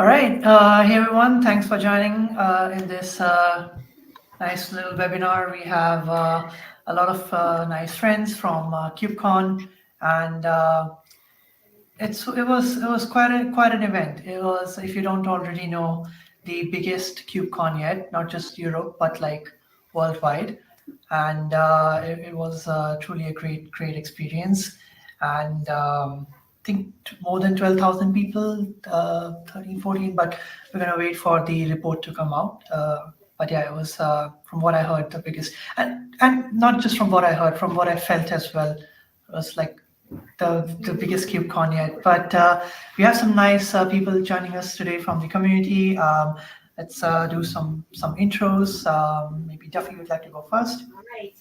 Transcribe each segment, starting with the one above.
All right. Hey, everyone. Thanks for joining in this nice little webinar. We have a lot of nice friends from KubeCon, and it was quite an event. It was, if you don't already know, the biggest KubeCon yet, not just Europe, but like worldwide. And it was truly a great experience. And I think more than 12,000 people, 13, 14, but we're going to wait for the report to come out. But yeah, it was, from what I heard, the biggest. And not just from what I heard, from what I felt as well. It was like the biggest KubeCon yet. But we have some nice people joining us today from the community. Let's do some intros. Maybe Duffy would like to go first. All right.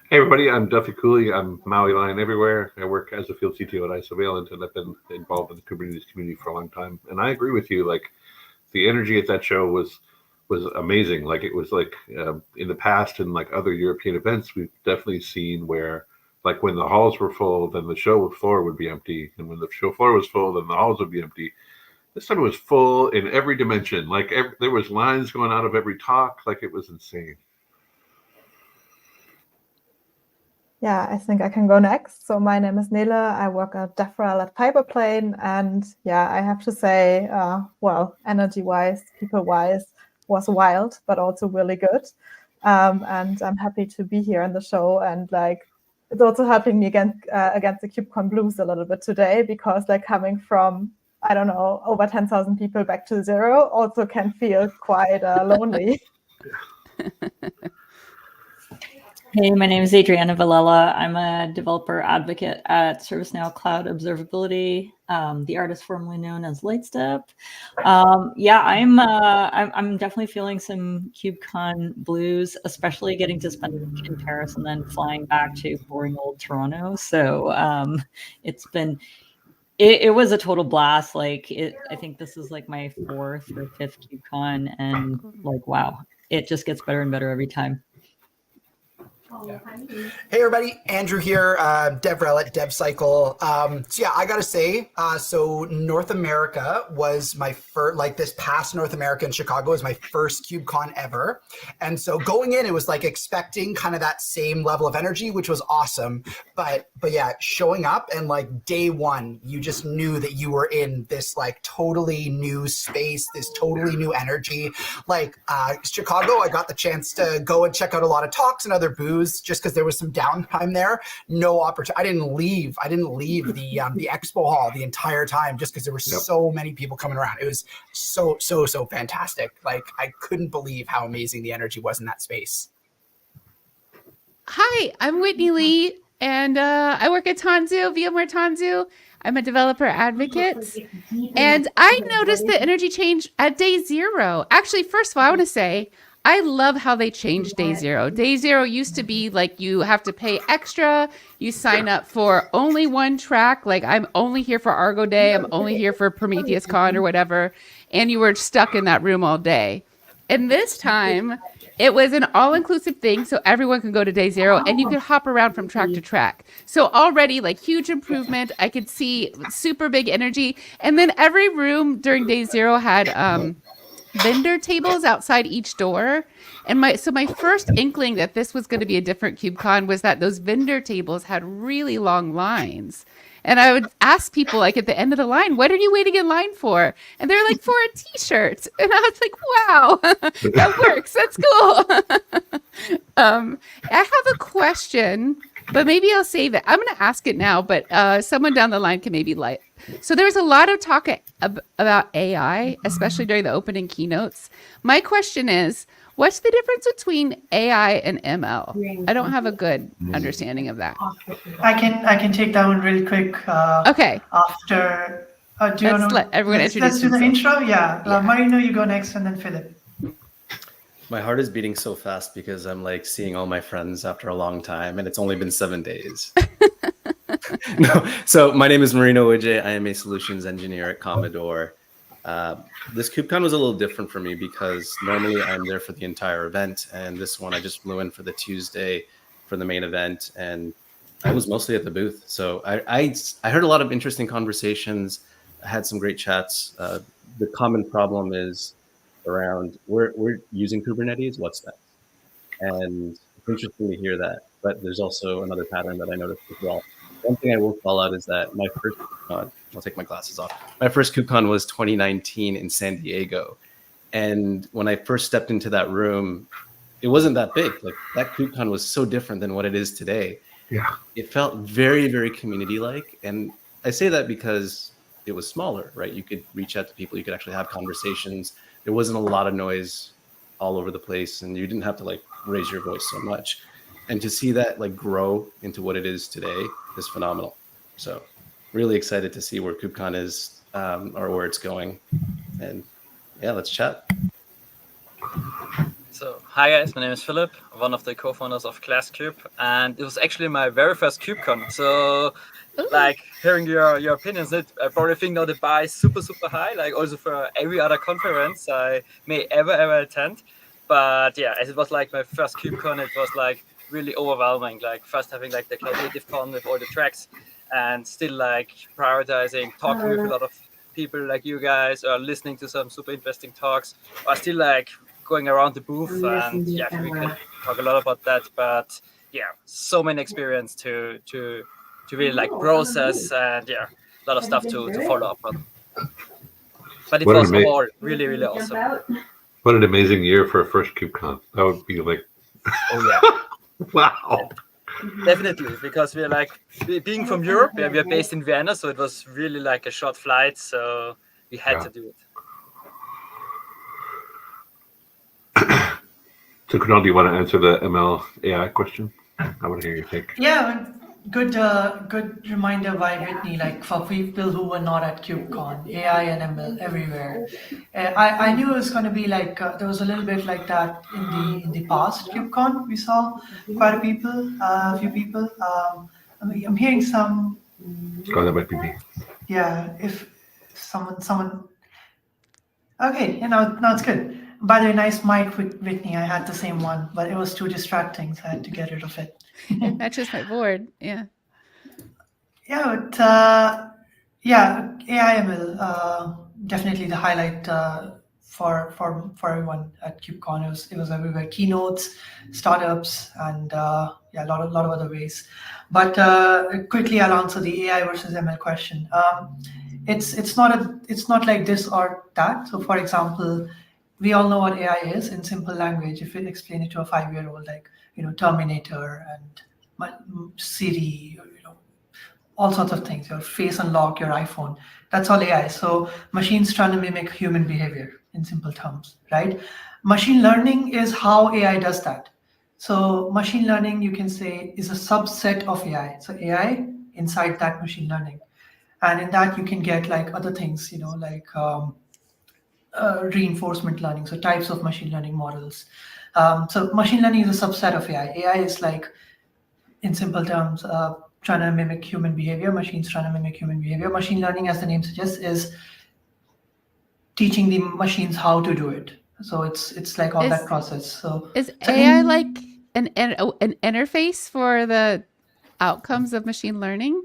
Hey everybody, I'm Duffy Cooley. I'm Maui Lion everywhere. I work as a field CTO at Isovalent, and I've been involved in the Kubernetes community for a long time. And I agree with you. Like, the energy at that show was amazing. Like, it was like in the past and like other European events, we've definitely seen where, like, when the halls were full, then the show floor would be empty, and when the show floor was full, then the halls would be empty. This time it was full in every dimension. Like, there was lines going out of every talk. Like, it was insane. Yeah, I think I can go next. So my name is Nele. I work at DevRel at Fiberplane. And yeah, I have to say, well, energy-wise, people-wise, was wild, but also really good. And I'm happy to be here on the show. And like, it's also helping me against the KubeCon blues a little bit today, because like coming from, I don't know, over 10,000 people back to zero also can feel quite lonely. Hey, my name is Adriana Villela. I'm a developer advocate at ServiceNow Cloud Observability, the artist formerly known as Lightstep. Yeah, I'm definitely feeling some KubeCon blues, especially getting to spend a week in Paris and then flying back to boring old Toronto. So it was a total blast. Like, I think this is like my 4th or 5th KubeCon, and like, wow, it just gets better and better every time. Yeah. Hey everybody, Andrew here, DevRel at DevCycle. So yeah, I gotta say, so North America was my first, like this past North America in Chicago was my first KubeCon ever. And so going in, it was like expecting kind of that same level of energy, which was awesome. But yeah, showing up and like day one, you just knew that you were in this like totally new space, this totally new energy. Like Chicago, I got the chance to go and check out a lot of talks and other booths, just because there was some downtime there. No opportunity. I didn't leave the expo hall the entire time, just because there were so many people coming around. It was so fantastic. Like, I couldn't believe how amazing the energy was in that space. Hi, I'm Whitney Lee, and I work at Tanzu, VMware Tanzu. I'm a developer advocate, and I noticed the energy change at day 0. Actually, first of all, I want to say, I love how they changed day 0. Day 0 used to be like you have to pay extra. You sign up for only one track. Like, I'm only here for Argo Day. I'm only here for Prometheus Con or whatever. And you were stuck in that room all day. And this time, it was an all-inclusive thing, so everyone can go to day 0, and you could hop around from track to track. So already, like, huge improvement. I could see super big energy. And then every room during day 0 had vendor tables outside each door. And my first inkling that this was going to be a different KubeCon was that those vendor tables had really long lines. And I would ask people, like, at the end of the line, what are you waiting in line for? And they're like, for a t-shirt. And I was like, wow, that works. That's cool. I have a question, but maybe I'll save it. I'm going to ask it now, but someone down the line can maybe like. So there's a lot of talk about AI, especially during the opening keynotes. My question is, what's the difference between AI and ML? I don't have a good understanding of that. I can take that one really quick. Okay. After, do you Let's let everyone introduce Let's do the themselves. intro. Yeah. Marino, you go next, and then Philip. My heart is beating so fast because I'm like seeing all my friends after a long time, and it's only been 7 days. No, so my name is Marino Uje. I am a solutions engineer at Commodore. This KubeCon was a little different for me because normally I'm there for the entire event, and this one I just flew in for the Tuesday for the main event, and I was mostly at the booth. So I heard a lot of interesting conversations. I had some great chats the common problem is around we're using Kubernetes. What's next? And it's interesting to hear that. But there's also another pattern that I noticed as well. One thing I will call out is that my first KubeCon, I'll take my glasses off. My first KubeCon was 2019 in San Diego. And when I first stepped into that room, it wasn't that big. Like that KubeCon was so different than what it is today. Yeah. It felt very, very community-like. And I say that because it was smaller, right? You could reach out to people. You could actually have conversations. There wasn't a lot of noise all over the place, and you didn't have to like raise your voice so much. And to see that like grow into what it is today is phenomenal. So really excited to see where KubeCon is or where it's going. And yeah, let's chat. So, hi guys, my name is Philip, one of the co-founders of ClassCube, and it was actually my very first KubeCon. So, like hearing your opinions, I probably think now the bar is super high, like also for every other conference I may ever attend. But yeah, as it was like my first KubeCon, it was like really overwhelming. Like first having like the Cloud Native Con with all the tracks, and still like prioritizing, talking with a lot of people like you guys, or listening to some super interesting talks, or still like going around the booth. And yeah, we can talk a lot about that. But yeah, so many experience to really like process, and yeah, a lot of stuff to follow up on. But it was all really awesome. What an amazing year for a first KubeCon. That would be like, oh yeah. Wow. Definitely, because we're like, being from Europe, we are based in Vienna, so it was really like a short flight, so we had to do it. So Kunal, do you want to answer the ML AI question? I want to hear your take. Yeah, good reminder by Whitney, like for people who were not at KubeCon, AI and ML everywhere. I knew it was going to be like, there was a little bit like that in the past KubeCon. We saw quite a few people. I'm hearing some. Oh, that might be me. Yeah, if someone. Okay, now it's good. By the way, nice mic with Whitney. I had the same one, but it was too distracting, so I had to get rid of it. It matches my board. Yeah. Yeah, but AI ML definitely the highlight for everyone at KubeCon. It was everywhere. Keynotes, startups, and a lot of other ways. But quickly, I'll answer the AI versus ML question. It's not like this or that. So, for example, we all know what AI is in simple language. If you explain it to a 5-year-old, like Terminator and Siri, all sorts of things, your face unlock, your iPhone, that's all AI. So machines trying to mimic human behavior in simple terms, right? Machine learning is how AI does that. So machine learning, you can say, is a subset of AI. So AI inside that machine learning. And in that, you can get like other things, like reinforcement learning, so types of machine learning models. So machine learning is a subset of AI. AI is like, in simple terms, trying to mimic human behavior, machines trying to mimic human behavior. Machine learning, as the name suggests, is teaching the machines how to do it. So it's like all that process. So is AI like an interface for the outcomes of machine learning?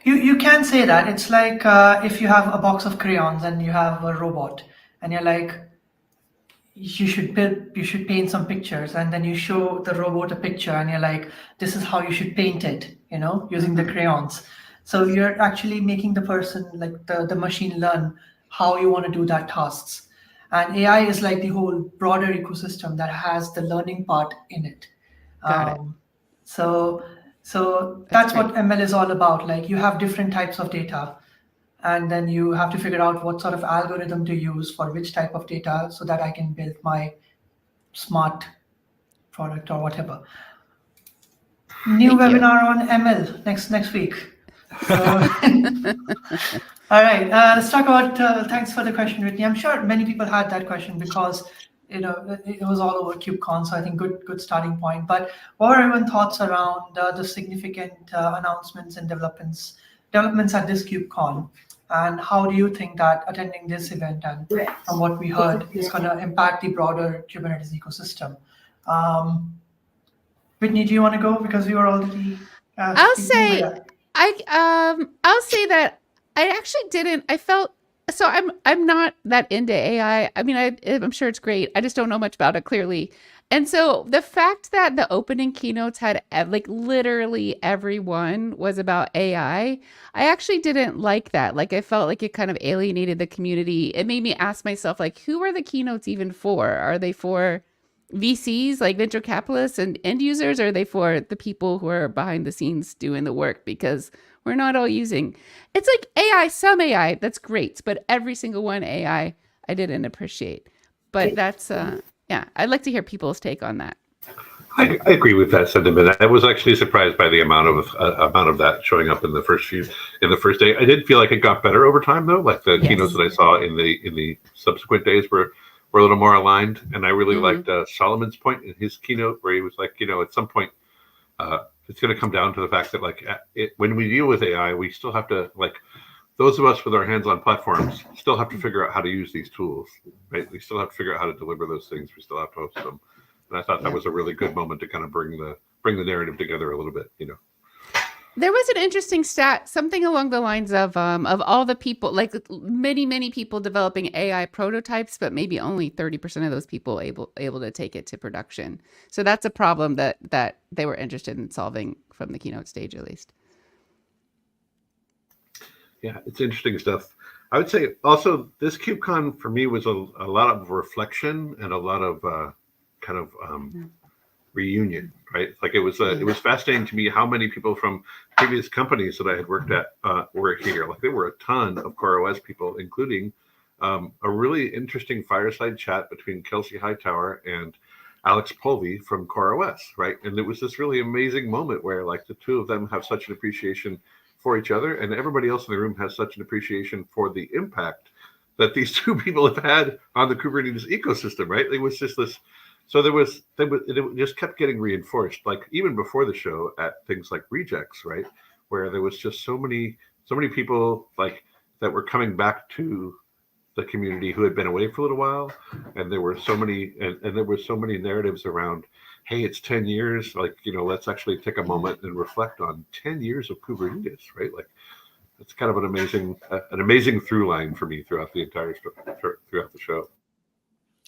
You can say that. It's like if you have a box of crayons and you have a robot, and you're like, you should paint some pictures, and then you show the robot a picture, and you're like, this is how you should paint it, using the crayons. So you're actually making the person, like the machine, learn how you want to do that tasks. And AI is like the whole broader ecosystem that has the learning part in it. Got it. So that's what ML is all about. Like you have different types of data, and then you have to figure out what sort of algorithm to use for which type of data so that I can build my smart product or whatever. New webinar on ML next week. So, all right, let's talk about, thanks for the question, Whitney. I'm sure many people had that question because it was all over KubeCon, so I think good starting point. But what are everyone's thoughts around the significant announcements and developments at this KubeCon? And how do you think that attending this event, and from what we heard, is going to impact the broader Kubernetes ecosystem? Whitney, do you want to go, because we were already? I'll say that I actually didn't. I felt so I'm not that into AI. I mean, I'm sure it's great. I just don't know much about it clearly. And so the fact that the opening keynotes had like literally everyone was about AI, I actually didn't like that. Like I felt like it kind of alienated the community. It made me ask myself, like, who are the keynotes even for? Are they for VCs, like venture capitalists and end users, or are they for the people who are behind the scenes doing the work? Because we're not all using, it's like AI, some AI, that's great, but every single one AI I didn't appreciate. But that's yeah, I'd like to hear people's take on that. I agree with that sentiment. I was actually surprised by the amount of that showing up in the first day. I did feel like it got better over time, though. Like the keynotes that I saw in the subsequent days were a little more aligned, and I really liked Solomon's point in his keynote, where he was like, at some point, it's going to come down to the fact that when we deal with AI, we still have to those of us with our hands on platforms still have to figure out how to use these tools, right? We still have to figure out how to deliver those things. We still have to host them. And I thought that was a really good moment to kind of bring the narrative together a little bit, There was an interesting stat, something along the lines of all the people, like many people developing AI prototypes, but maybe only 30% of those people able to take it to production. So that's a problem that they were interested in solving from the keynote stage, at least. Yeah, it's interesting stuff. I would say also this KubeCon for me was a lot of reflection and a lot of reunion, right? Like it was fascinating to me how many people from previous companies that I had worked at were here. Like there were a ton of CoreOS people, including a really interesting fireside chat between Kelsey Hightower and Alex Polvey from CoreOS, right? And it was this really amazing moment where the two of them have such an appreciation for each other, and everybody else in the room has such an appreciation for the impact that these two people have had on the Kubernetes ecosystem, right? It was just this. So it just kept getting reinforced, even before the show at things like Rejects, right, where there was just so many people that were coming back to the community who had been away for a little while, and there were so many and there were so many narratives around, hey, it's 10 years, let's actually take a moment and reflect on 10 years of Kubernetes, right? It's kind of an amazing through line for me throughout the show.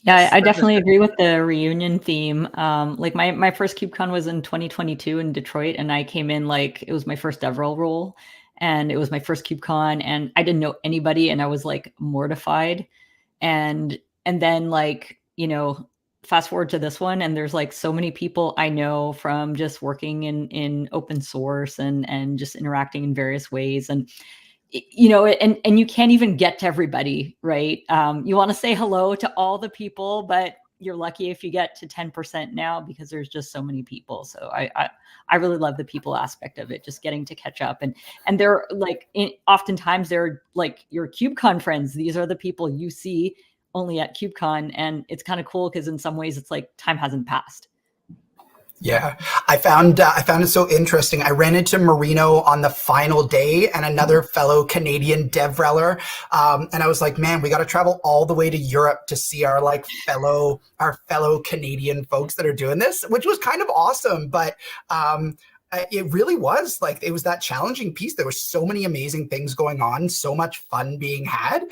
Yeah, I definitely agree with the reunion theme. My first KubeCon was in 2022 in Detroit, and I came in it was my first DevRel role, and it was my first KubeCon, and I didn't know anybody, and I was mortified. And then fast forward to this one, and there's so many people I know from just working in open source and just interacting in various ways. And and you can't even get to everybody, right? You want to say hello to all the people, but you're lucky if you get to 10% now because there's just so many people. So I really love the people aspect of it, just getting to catch up. And they're oftentimes they're your KubeCon friends. These are the people you see only at KubeCon. And it's kind of cool because in some ways it's time hasn't passed. Yeah, I found it so interesting. I ran into Marino on the final day and another fellow Canadian DevReller, and I was like, man, we got to travel all the way to Europe to see our fellow Canadian folks that are doing this, which was kind of awesome. But it really was it was that challenging piece. There were so many amazing things going on, so much fun being had.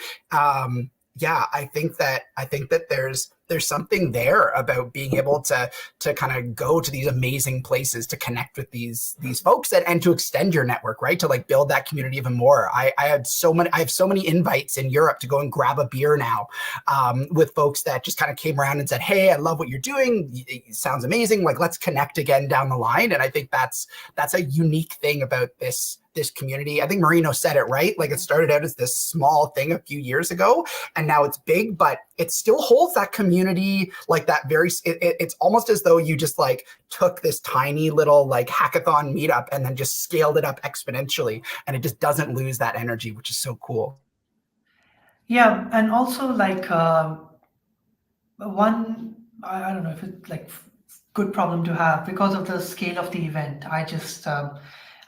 Yeah, I think that there's something there about being able to kind of go to these amazing places to connect with these folks and to extend your network, right? To build that community even more. I have so many invites in Europe to go and grab a beer now with folks that just kind of came around and said, hey, I love what you're doing. It sounds amazing. Let's connect again down the line. And I think that's a unique thing about this community. I think Marino said it right. It started out as this small thing a few years ago, and now it's big, but it still holds that community that it's almost as though you just took this tiny little hackathon meetup and then just scaled it up exponentially, and it just doesn't lose that energy, which is so cool. Yeah, and also one, I don't know if it's good problem to have because of the scale of the event.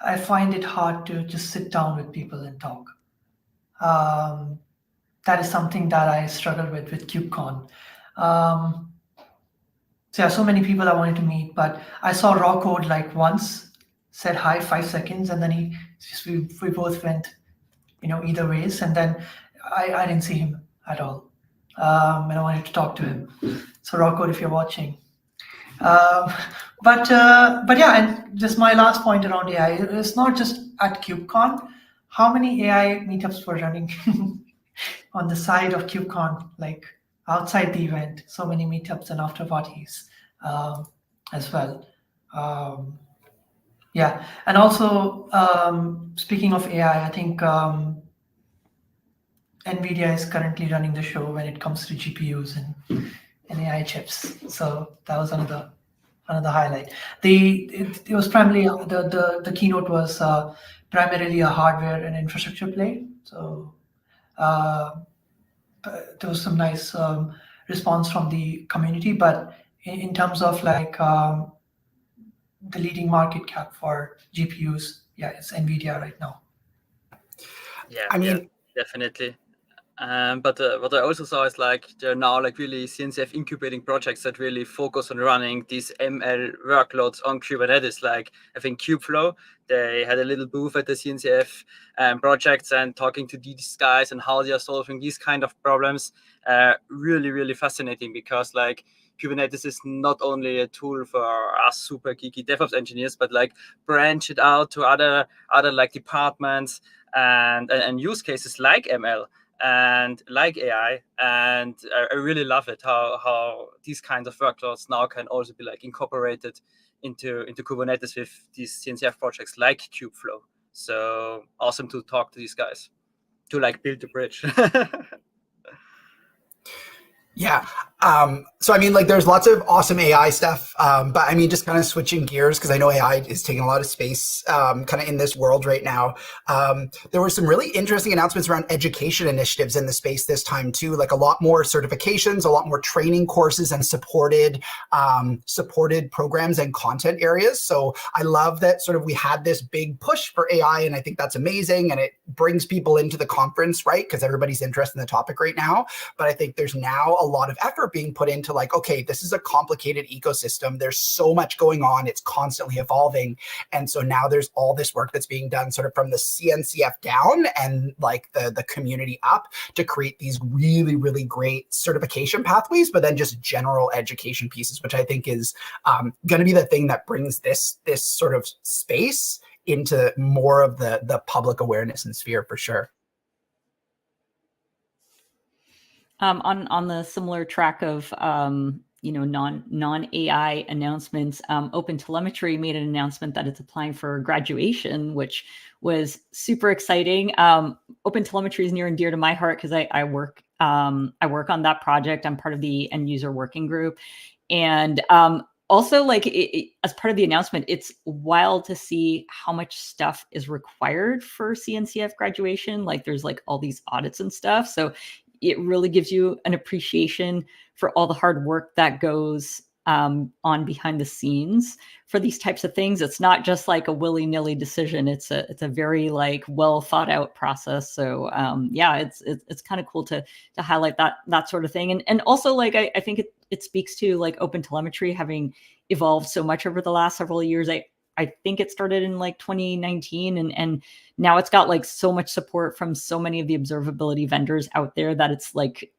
I find it hard to just sit down with people and talk. That is something that I struggle with KubeCon. So many people I wanted to meet, but I saw raw code once, said hi 5 seconds, and then we both went either ways. And then I didn't see him at all, and I wanted to talk to him. So Rocco, if you're watching. But yeah, and just my last point around AI, it's not just at KubeCon. How many AI meetups were running on the side of KubeCon, like outside the event? So many meetups and after parties as well. Yeah, and also speaking of AI, I think NVIDIA is currently running the show when it comes to GPUs and AI chips. So that was another highlight. It was primarily the keynote was primarily a hardware and infrastructure play. So there was some nice response from the community, but in terms of like the leading market cap for GPUs, yeah, it's NVIDIA right now. Yeah, I mean, definitely. But what I also saw is like there are now like really CNCF incubating projects that really focus on running these ML workloads on Kubernetes. Like I think Kubeflow, they had a little booth at the CNCF projects and talking to these guys and how they are solving these kind of problems. Really, really fascinating because like Kubernetes is not only a tool for us super geeky DevOps engineers, but like branch it out to other like departments and use cases like ML and like AI, and I really love it how these kinds of workloads now can also be like incorporated into Kubernetes with these CNCF projects like Kubeflow. So awesome to talk to these guys to like build the bridge. Yeah. So I mean, like, there's lots of awesome AI stuff, but I mean, just kind of switching gears because I know AI is taking a lot of space, kind of in this world right now. There were some really interesting announcements around education initiatives in the space this time too, like a lot more certifications, a lot more training courses, and supported programs and content areas. So I love that sort of we had this big push for AI, and I think that's amazing, and it brings people into the conference, right? Because everybody's interested in the topic right now. But I think there's now a lot of effort being put into like, okay, this is a complicated ecosystem. There's so much going on. It's constantly evolving. And so now there's all this work that's being done sort of from the CNCF down and like the community up to create these really, really great certification pathways, but then just general education pieces, which I think is going to be the thing that brings this sort of space into more of the public awareness and sphere for sure. On the similar track of non AI announcements, OpenTelemetry made an announcement that it's applying for graduation, which was super exciting. OpenTelemetry is near and dear to my heart because I work on that project. I'm part of the end user working group, and also, like as part of the announcement, it's wild to see how much stuff is required for CNCF graduation. Like there's like all these audits and stuff. So it really gives you an appreciation for all the hard work that goes on behind the scenes for these types of things. It's not just like a willy-nilly decision. It's a very like well thought out process. So yeah, it's kind of cool to highlight that sort of thing. And also like I think it speaks to like OpenTelemetry having evolved so much over the last several years. I think it started in like 2019 and now it's got like so much support from so many of the observability vendors out there that it's like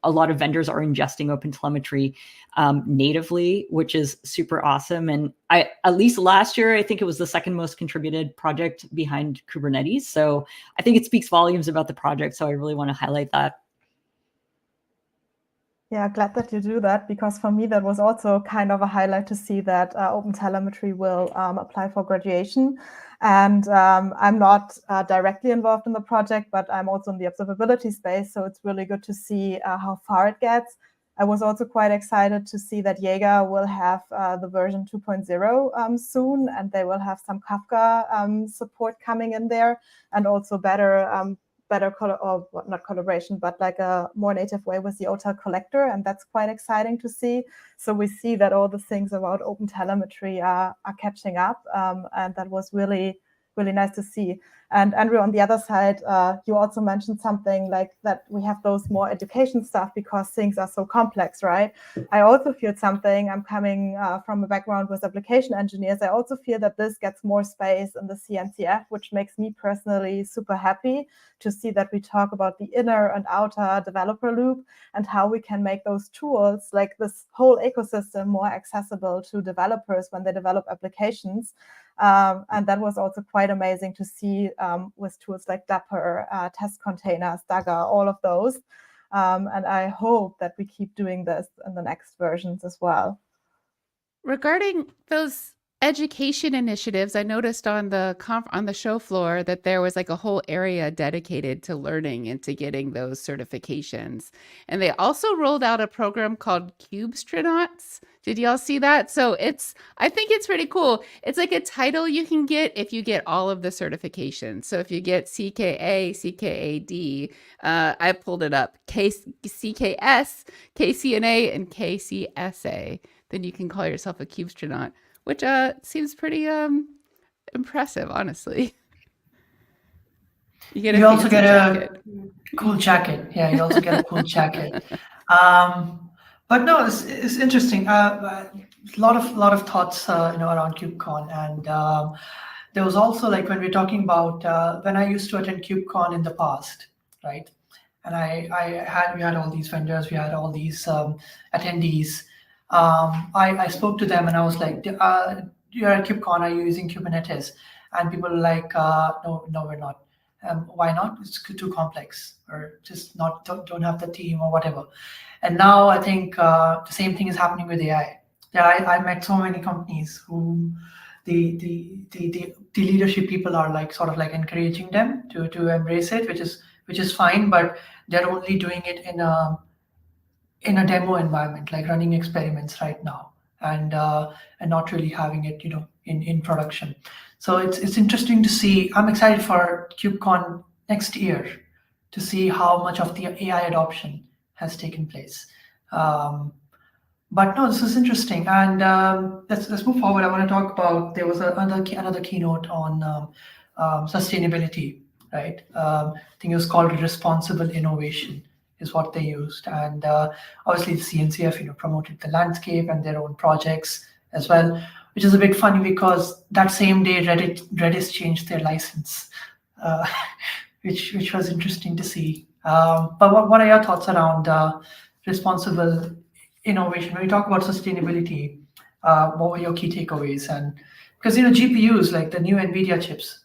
a lot of vendors are ingesting OpenTelemetry natively, which is super awesome. And at least last year, I think it was the second most contributed project behind Kubernetes. So I think it speaks volumes about the project. So I really want to highlight that. Yeah, glad that you do that, because for me, that was also kind of a highlight to see that OpenTelemetry will apply for graduation. And I'm not directly involved in the project, but I'm also in the observability space. So it's really good to see how far it gets. I was also quite excited to see that Jaeger will have the version 2.0 soon, and they will have some Kafka support coming in there, and also better not collaboration, but like a more native way with the OTel collector. And that's quite exciting to see. So we see that all the things about OpenTelemetry are catching up. And that was really really nice to see. And Andrew, on the other side, you also mentioned something like that we have those more education stuff because things are so complex, right? I also feel something, I'm coming from a background with application engineers, I also feel that this gets more space in the CNCF, which makes me personally super happy to see that we talk about the inner and outer developer loop and how we can make those tools, like this whole ecosystem, more accessible to developers when they develop applications. And that was also quite amazing to see with tools like Dapper, test containers, Dagger, all of those. And I hope that we keep doing this in the next versions as well. Regarding those education initiatives, I noticed on the show floor that there was like a whole area dedicated to learning and to getting those certifications. And they also rolled out a program called KubeCon. Did y'all see that? So I think it's pretty cool. It's like a title you can get if you get all of the certifications. So if you get CKA, CKAD, I pulled it up, CKS, KCNA, and KCSA, then you can call yourself a KubeCon, which seems pretty impressive, honestly. You also get a cool jacket. Yeah, you also get a cool jacket. But no, it's interesting. A lot of thoughts, around KubeCon, and there was also like when we're talking about when I used to attend KubeCon in the past, right? And we had all these vendors, we had all these attendees. I spoke to them and I was like, you're at KubeCon, are you using Kubernetes? And people were like, no, we're not. Why not? It's too complex, or just don't have the team or whatever. And now I think the same thing is happening with AI. Yeah, I met so many companies who the leadership people are like sort of like encouraging them to embrace it, which is fine, but they're only doing it in a demo environment, like running experiments right now, and not really having it, in production. So it's interesting to see. I'm excited for KubeCon next year to see how much of the AI adoption has taken place. But no, this is interesting, and let's move forward. I want to talk about, there was another keynote on sustainability, right? I think it was called responsible innovation is what they used, and obviously the CNCF promoted the landscape and their own projects as well, which is a bit funny because that same day Redis changed their license, which was interesting to see. But what are your thoughts around responsible innovation? When we talk about sustainability, what were your key takeaways? And because GPUs, like the new NVIDIA chips,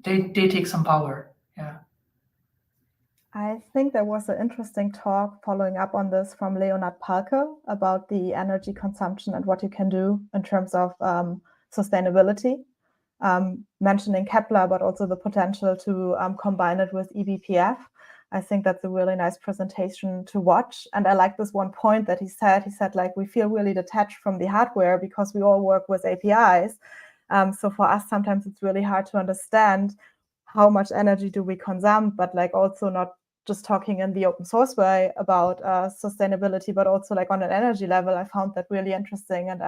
they take some power. Yeah. I think there was an interesting talk following up on this from Leonard Palke about the energy consumption and what you can do in terms of sustainability, mentioning Kepler, but also the potential to combine it with eBPF. I think that's a really nice presentation to watch. And I like this one point that he said. He said, like, we feel really detached from the hardware because we all work with APIs. So for us, sometimes it's really hard to understand how much energy do we consume, but like also not just talking in the open source way about sustainability, but also like on an energy level. I found that really interesting. And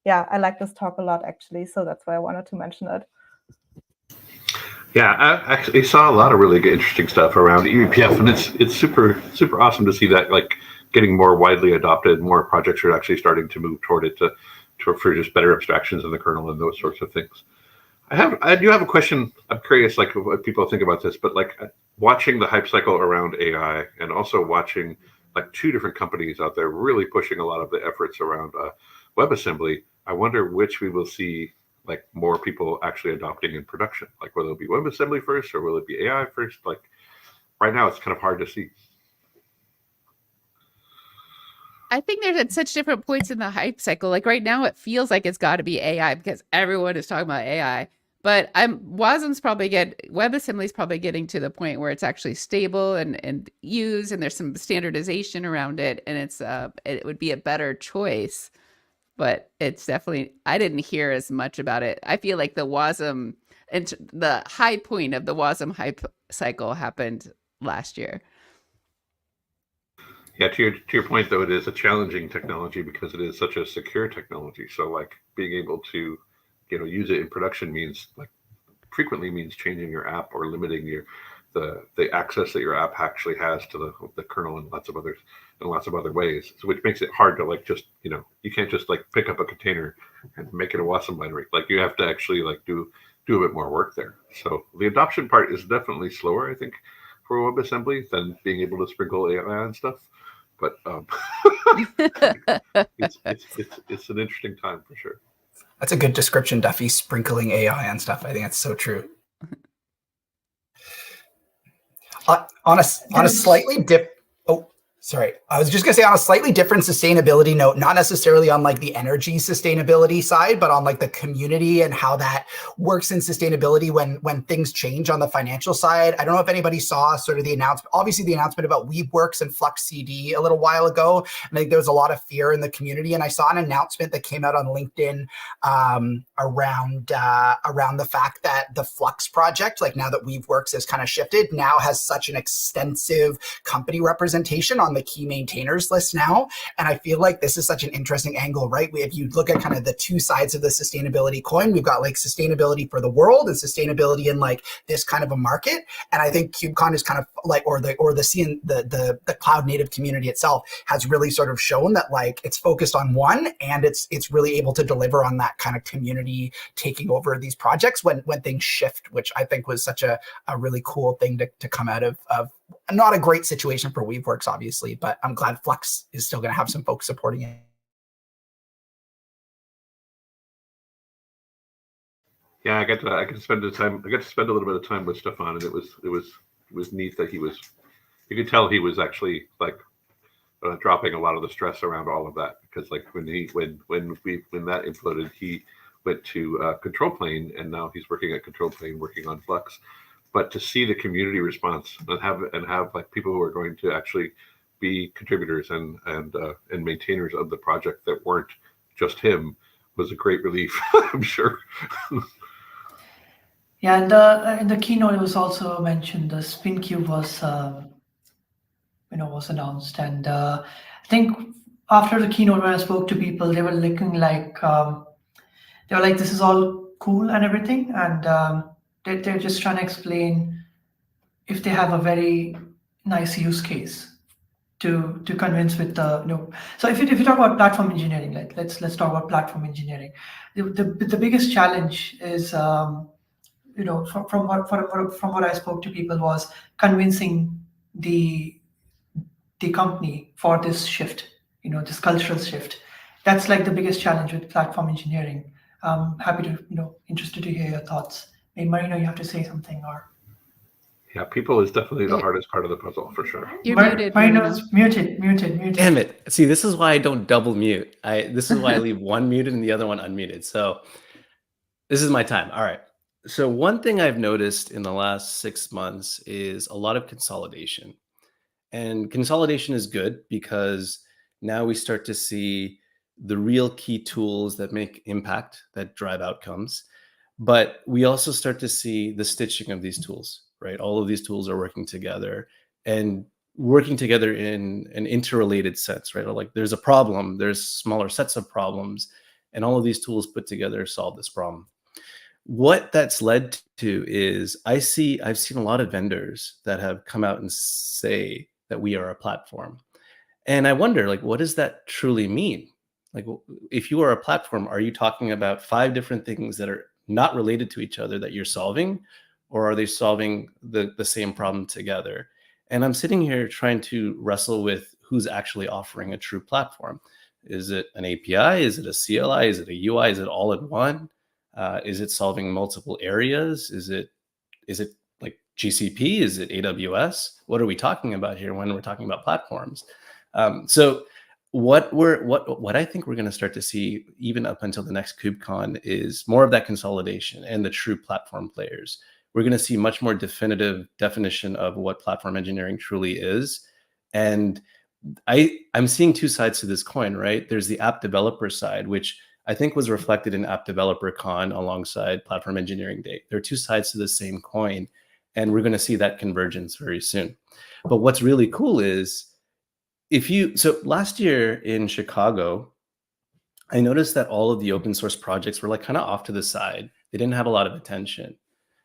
I like this talk a lot, actually. So that's why I wanted to mention it. Yeah, I actually saw a lot of really good, interesting stuff around eBPF, and it's super awesome to see that like getting more widely adopted. More projects are actually starting to move toward it for just better abstractions in the kernel and those sorts of things. I do have a question. I'm curious, like, what people think about this, but like watching the hype cycle around AI and also watching like two different companies out there really pushing a lot of the efforts around WebAssembly. I wonder which we will see like more people actually adopting in production. Like whether it'll be WebAssembly first or will it be AI first? Like right now, it's kind of hard to see. I think there's at such different points in the hype cycle. Like right now, it feels like it's got to be AI because everyone is talking about AI. But WebAssembly is probably getting to the point where it's actually stable and used, and there's some standardization around it, and it would be a better choice. But it's definitely, I didn't hear as much about it. I feel like the WASM and the high point of the WASM hype cycle happened last year. Yeah, to your point though, it is a challenging technology because it is such a secure technology. So like being able to use it in production means frequently means changing your app or limiting the access that your app actually has to the kernel and lots of other ways. So which makes it hard to just you can't just pick up a container and make it a WASM binary. You have to actually do a bit more work there. So the adoption part is definitely slower, I think, for WebAssembly than being able to sprinkle AI and stuff. But it's an interesting time for sure. That's a good description, Duffy, sprinkling AI and stuff. I think that's so true. On a slightly sorry. I was just going to say on a slightly different sustainability note, not necessarily on the energy sustainability side, but on the community and how that works in sustainability when things change on the financial side. I don't know if anybody saw sort of the announcement, obviously the announcement about Weaveworks and Flux CD a little while ago. And I think there was a lot of fear in the community. And I saw an announcement that came out on LinkedIn around the fact that the Flux project, now that Weaveworks has kind of shifted, now has such an extensive company representation on the key maintainers list now. And I feel like this is such an interesting angle, right? If you look at kind of the two sides of the sustainability coin, we've got sustainability for the world and sustainability in this kind of a market. And I think KubeCon is kind of or the cloud native community itself has really sort of shown that it's focused on one, and it's really able to deliver on that kind of community taking over these projects when things shift, which I think was such a really cool thing to come out of not a great situation for Weaveworks, obviously, but I'm glad Flux is still going to have some folks supporting it. Yeah, I got to spend a little bit of time with Stefan, and it was neat that you could tell he was actually dropping a lot of the stress around all of that, because when that imploded, he went to Control Plane, and now he's working at Control Plane working on Flux. But to see the community response and have people who are going to actually be contributors and maintainers of the project that weren't just him was a great relief, I'm sure. Yeah, and in the keynote, it was also mentioned the SpinCube was was announced, and I think after the keynote, when I spoke to people, they were looking this is all cool and everything, and they're just trying to explain if they have a very nice use case to convince with the So if you talk about platform engineering, let's talk about platform engineering. The biggest challenge is from what I spoke to people was convincing the company for this shift, this cultural shift. That's the biggest challenge with platform engineering. Happy to interested to hear your thoughts. Maybe Marino, you have to say something, or yeah, people is definitely the hardest part of the puzzle for sure. You're muted. Marino's muted. Damn it. See, this is why I don't double mute. This is why I leave one muted and the other one unmuted. So this is my time. All right. So one thing I've noticed in the last 6 months is a lot of consolidation. And consolidation is good because now we start to see the real key tools that make impact, that drive outcomes. But we also start to see the stitching of these tools, right? All of these tools are working together and working together in an interrelated sense, right? There's a problem, there's smaller sets of problems, and all of these tools put together solve this problem. What that's led to is I've seen a lot of vendors that have come out and say that we are a platform. And I wonder, what does that truly mean? If you are a platform, are you talking about 5 different things that are not related to each other that you're solving, or are they solving the same problem together? And I'm sitting here trying to wrestle with who's actually offering a true platform. Is it an API? Is it a CLI? Is it a UI? Is it all in one? Is it solving multiple areas? Is it GCP? Is it AWS? What are we talking about here when we're talking about platforms? So what I think we're going to start to see even up until the next KubeCon is more of that consolidation and the true platform players. We're going to see much more definitive definition of what platform engineering truly is. And I'm seeing 2 sides to this coin, right? There's the app developer side, which I think was reflected in App Developer Con alongside Platform Engineering Day. There are 2 sides to the same coin, and we're going to see that convergence very soon. But what's really cool is so last year in Chicago, I noticed that all of the open source projects were like kind of off to the side. They didn't have a lot of attention.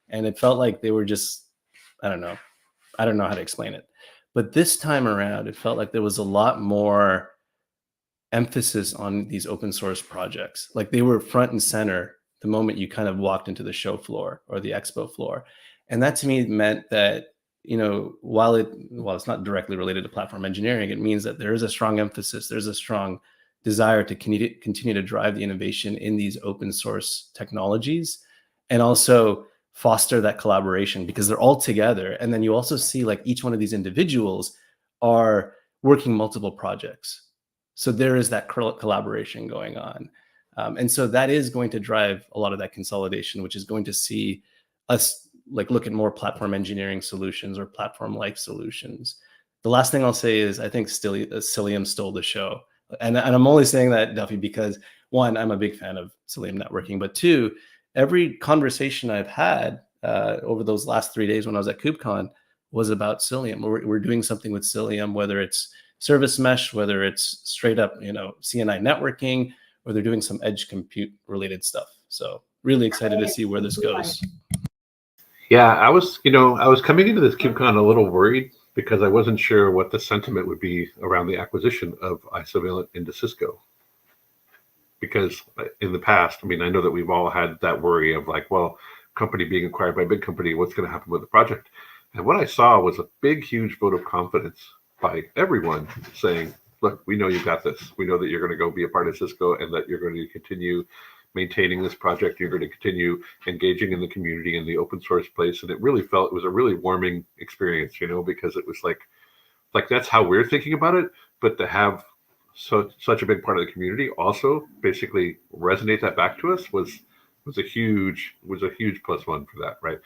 And it felt like they were just, I don't know how to explain it. But this time around, it felt like there was a lot more emphasis on these open source projects. Like they were front and center the moment you kind of walked into the show floor or the expo floor. And that to me meant that, while it's not directly related to platform engineering, it means that there is a strong emphasis, there's a strong desire to continue to drive the innovation in these open source technologies, and also foster that collaboration because they're all together. And then you also see like each one of these individuals are working multiple projects. So there is that collaboration going on. And so that is going to drive a lot of that consolidation, which is going to see us like look at more platform engineering solutions or platform-like solutions. The last thing I'll say is I think Cilium stole the show. And I'm only saying that, Duffy, because one, I'm a big fan of Cilium networking, but two, every conversation I've had over those last 3 days when I was at KubeCon was about Cilium. We're doing something with Cilium, whether it's service mesh, whether it's straight up, CNI networking, or they're doing some edge compute related stuff. So really excited to see where this goes. Yeah, I was coming into this KubeCon a little worried because I wasn't sure what the sentiment would be around the acquisition of Isovalent into Cisco. Because in the past, I know that we've all had that worry of like, well, company being acquired by a big company, what's going to happen with the project? And what I saw was a big, huge vote of confidence by everyone saying, look, we know you got this. We know that you're going to go be a part of Cisco and that you're going to continue maintaining this project. You're going to continue engaging in the community in the open source place. And it was a really warming experience, because it was like that's how we're thinking about it. But to have such a big part of the community also basically resonate that back to us was a huge plus one for that, right?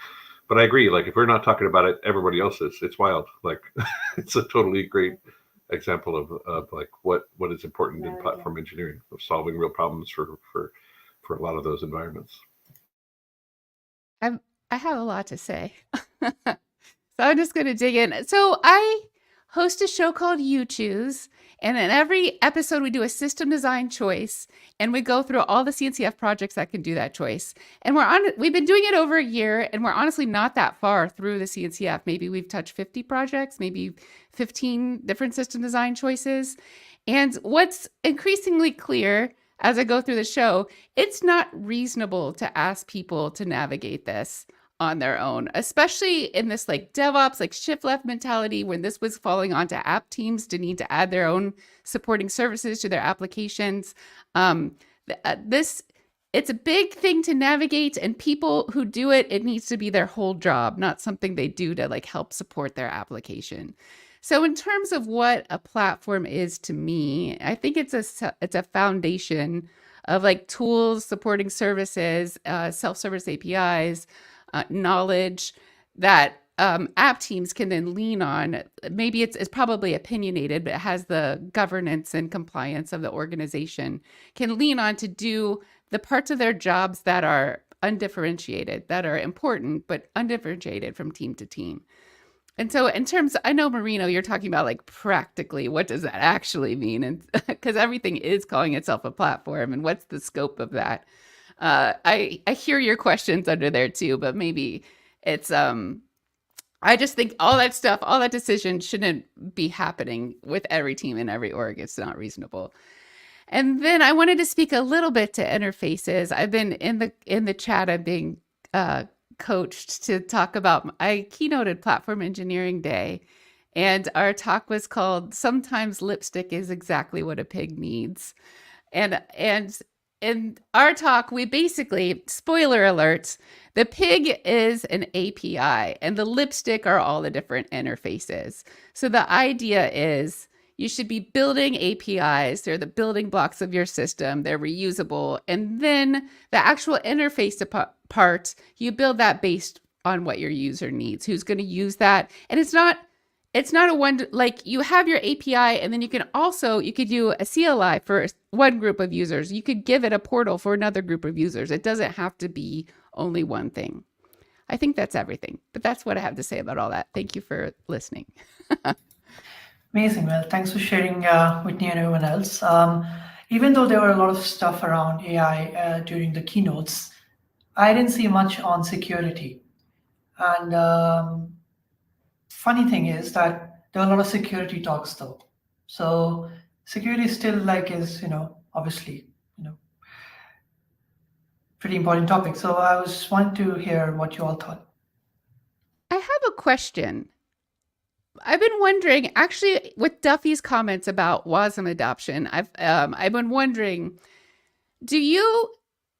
But I agree, like if we're not talking about it, everybody else is. It's wild. Like it's a totally great example of like what is important in platform engineering, of solving real problems for a lot of those environments. I have a lot to say. So I'm just going to dig in. So I host a show called You Choose. And in every episode, we do a system design choice. And we go through all the CNCF projects that can do that choice. And we've been doing it over a year. And we're honestly not that far through the CNCF. Maybe we've touched 50 projects, maybe 15 different system design choices. And what's increasingly clear as I go through the show, it's not reasonable to ask people to navigate this on their own, especially in this like DevOps, like shift left mentality, when this was falling onto app teams to need to add their own supporting services to their applications. It's a big thing to navigate, and people who do it, it needs to be their whole job, not something they do to like help support their application. So in terms of what a platform is to me, I think it's a foundation of like tools, supporting services, self-service APIs, knowledge that app teams can then lean on. Maybe it's probably opinionated, but it has the governance and compliance of the organization, can lean on to do the parts of their jobs that are undifferentiated, that are important, but undifferentiated from team to team. And so in terms, I know, Marino, you're talking about like practically, what does that actually mean? And because everything is calling itself a platform, and what's the scope of that? I hear your questions under there too, but maybe it's, I just think all that stuff, all that decision shouldn't be happening with every team in every org. It's not reasonable. And then I wanted to speak a little bit to interfaces. I've been in the chat, I'm being coached to talk about, I keynoted Platform Engineering Day, and our talk was called "Sometimes Lipstick is Exactly What a Pig Needs." And in our talk, we basically, spoiler alert, the pig is an API and the lipstick are all the different interfaces. So the idea is you should be building APIs. They're the building blocks of your system. They're reusable. And then the actual interface part, you build that based on what your user needs, who's going to use that. And it's not a one, like you have your API, and then you could do a CLI for one group of users. You could give it a portal for another group of users. It doesn't have to be only one thing. I think that's everything, but that's what I have to say about all that. Thank you for listening. Amazing. Well, thanks for sharing, Whitney and everyone else. even though there were a lot of stuff around AI during the keynotes, I didn't see much on security. And funny thing is that there were a lot of security talks though. So security still is, obviously, pretty important topic. So I was wanting to hear what you all thought. I have a question. I've been wondering, actually, with Duffy's comments about WASM adoption, I've been wondering, do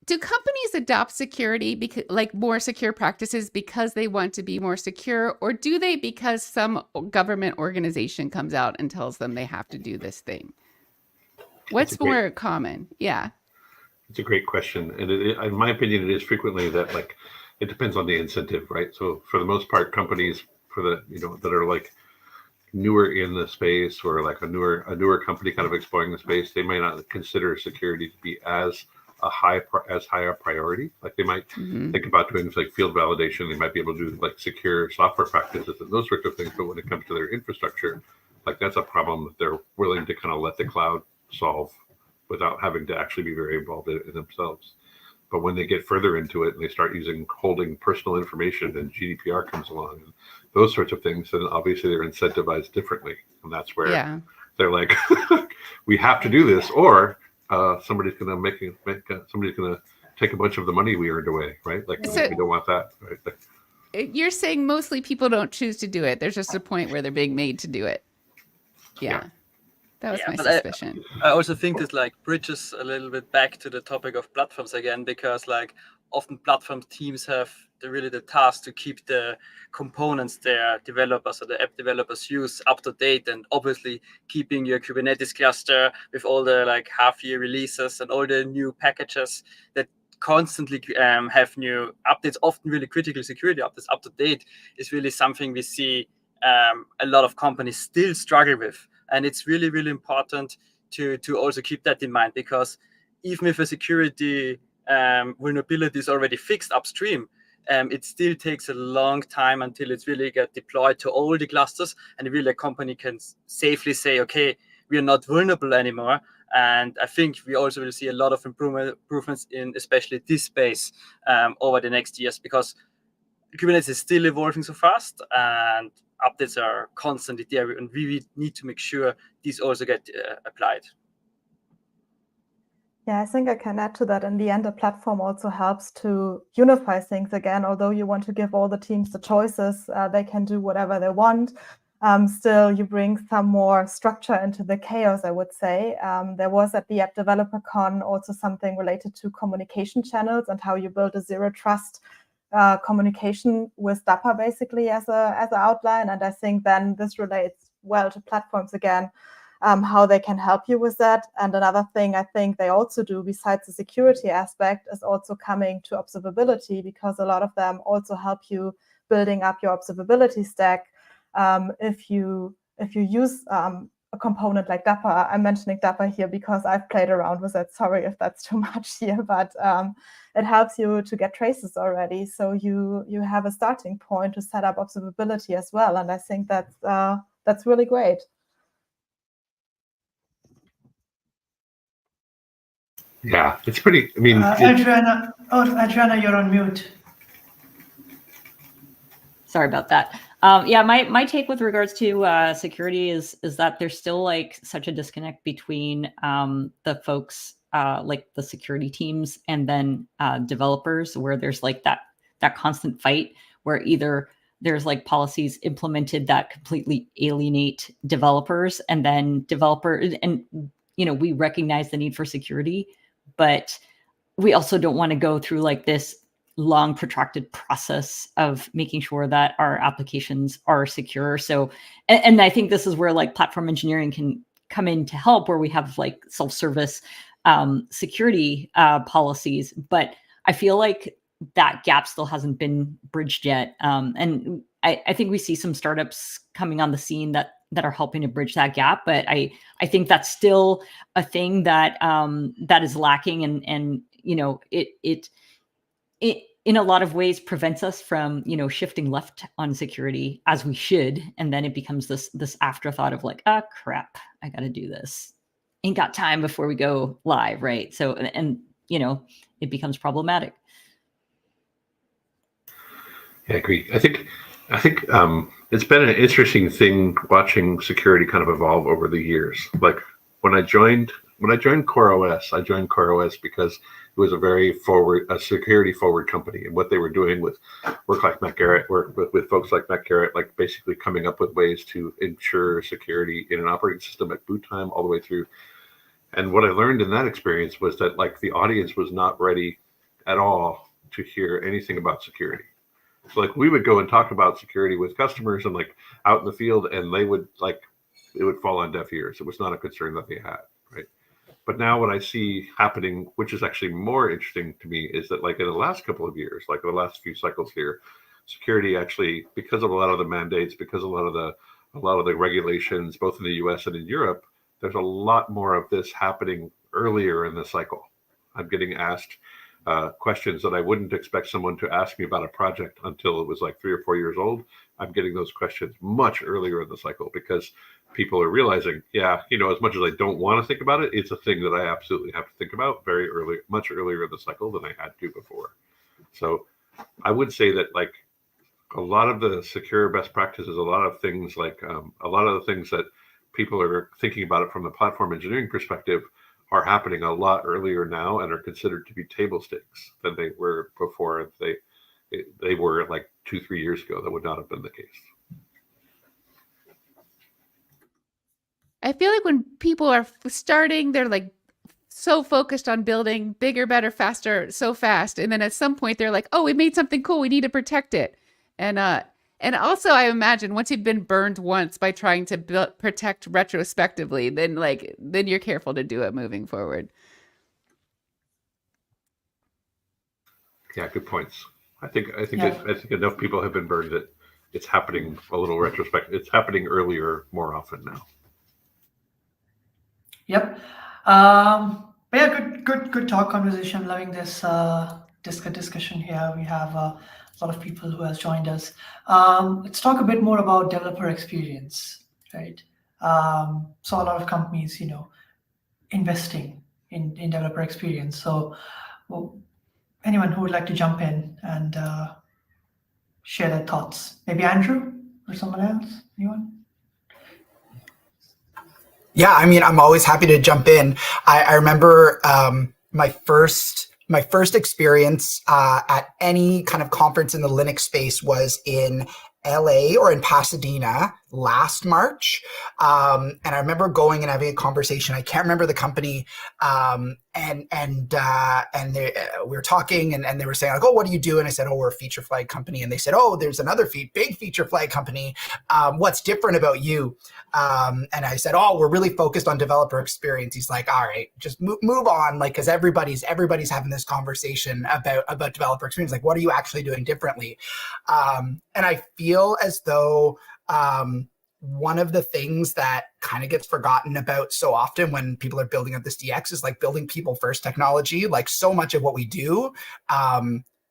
companies adopt security because more secure practices because they want to be more secure, or do they because some government organization comes out and tells them they have to do this thing? What's more common? Yeah. It's a great question. And in my opinion, it is frequently that it depends on the incentive, right? So for the most part, companies that are newer in the space, or a newer company kind of exploring the space, they may not consider security to be as high a priority. They might think about doing things like field validation. They might be able to do secure software practices and those sorts of things. But when it comes to their infrastructure, that's a problem that they're willing to kind of let the cloud solve without having to actually be very involved in it themselves. But when they get further into it and they start holding personal information, and GDPR comes along and those sorts of things, then obviously they're incentivized differently. And that's where they're like, we have to do this, or somebody's going to take a bunch of the money we earned away, right? We don't want that, right? You're saying mostly people don't choose to do it. There's just a point where they're being made to do it. Yeah. That was my suspicion. I also think this bridges a little bit back to the topic of platforms again, because often platform teams have the task to keep the components their developers or the app developers use up to date, and obviously keeping your Kubernetes cluster with all the half-year releases and all the new packages that constantly have new updates, often really critical security updates up to date, is really something we see a lot of companies still struggle with. And it's really, really important to also keep that in mind, because even if a security vulnerability is already fixed upstream, it still takes a long time until it's really get deployed to all the clusters, and really a company can safely say, okay, we are not vulnerable anymore. And I think we also will see a lot of improvements in especially this space over the next years, because Kubernetes is still evolving so fast, and updates are constantly there, and we need to make sure these also get applied. Yeah, I think I can add to that. In the end, the platform also helps to unify things again. Although you want to give all the teams the choices, they can do whatever they want. Still, you bring some more structure into the chaos, I would say. There was at the App Developer Con also something related to communication channels and how you build a zero trust communication with DAPA basically as an outline. And I think then this relates well to platforms again, how they can help you with that. And another thing I think they also do besides the security aspect is also coming to observability, because a lot of them also help you building up your observability stack. If you use a component like DAPA, I'm mentioning DAPA here because I've played around with it. Sorry if that's too much here, but it helps you to get traces already. So you have a starting point to set up observability as well. And I think that's really great. Yeah, it's pretty, I mean... Adriana, you're on mute. Sorry about that. Yeah, my take with regards to security is that there's still such a disconnect between the folks the security teams and then developers, where there's that constant fight where either there's policies implemented that completely alienate developers, and then we recognize the need for security, but we also don't want to go through this long protracted process of making sure that our applications are secure. So, and I think this is where platform engineering can come in to help, where we have self-service security policies, but I feel that gap still hasn't been bridged yet. And I think we see some startups coming on the scene that are helping to bridge that gap, but I think that's still a thing that that is lacking, and it in a lot of ways prevents us from shifting left on security as we should, and then it becomes this afterthought of crap, I got to do this. ain't got time before we go live, right? So, and you know, it becomes problematic. Yeah, I agree. I think it's been an interesting thing watching security kind of evolve over the years. Like when I joined CoreOS, I joined CoreOS because it was a security forward company, and what they were doing with work with folks like Matt Garrett, like basically coming up with ways to ensure security in an operating system at boot time all the way through. And what I learned in that experience was that like the audience was not ready at all to hear anything about security. So like we would go and talk about security with customers and like out in the field, and it would fall on deaf ears. It was not a concern that they had, right? But now what I see happening, which is actually more interesting to me, is that like in the last couple of years, like in the last few cycles here, security actually, because of a lot of the mandates, because a lot of the regulations, both in the US and in Europe, there's a lot more of this happening earlier in the cycle. I'm getting asked questions that I wouldn't expect someone to ask me about a project until it was like 3 or 4 years old. I'm getting those questions much earlier in the cycle because people are realizing, yeah, you know, as much as I don't want to think about it, it's a thing that I absolutely have to think about very early, much earlier in the cycle than I had to before. So I would say that like a lot of the secure best practices, a lot of things like a lot of the things that people are thinking about it from the platform engineering perspective are happening a lot earlier now and are considered to be table stakes than they were before. They were like 2-3 years ago. That would not have been the case. I feel like when people are starting, they're like so focused on building bigger, better, faster, so fast. And then at some point they're like, oh, we made something cool. We need to protect it. And also I imagine once you've been burned once by trying to protect retrospectively, then you're careful to do it moving forward. Yeah, good points. I think enough people have been burned that it's happening a little retrospective. It's happening earlier more often now. Yep. But yeah, good talk, conversation. I'm loving this discussion here. We have a lot of people who has joined us. Let's talk a bit more about developer experience, right? So a lot of companies, you know, investing in developer experience. So anyone who would like to jump in and share their thoughts? Maybe Andrew or someone else? Anyone? Yeah, I mean, I'm always happy to jump in. I remember my first experience at any kind of conference in the Linux space was in LA or in Pasadena last March. And I remember going and having a conversation. I can't remember the company. We were talking and they were saying like, oh, what do you do? And I said, oh, we're a feature flag company. And they said, oh, there's another big feature flag company. What's different about you? And I said, oh, we're really focused on developer experience. He's like, all right, just move on. Like, cause everybody's having this conversation about developer experience. Like, what are you actually doing differently? And I feel as though, one of the things that kind of gets forgotten about so often when people are building up this DX is like building people first technology. Like so much of what we do,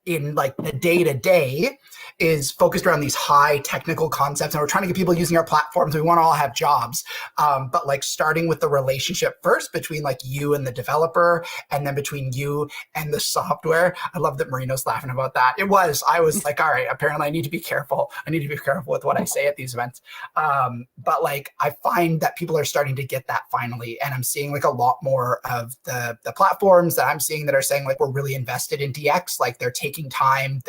in like the day-to-day is focused around these high technical concepts, and we're trying to get people using our platforms. We want to all have jobs, but like starting with the relationship first between like you and the developer, and then between you and the software. I love that Marino's laughing about that. I was like, all right, apparently I need to be careful. I need to be careful with what I say at these events. But like I find that people are starting to get that finally, and I'm seeing like a lot more of the platforms that I'm seeing that are saying like we're really invested in DX. Like they're taking time.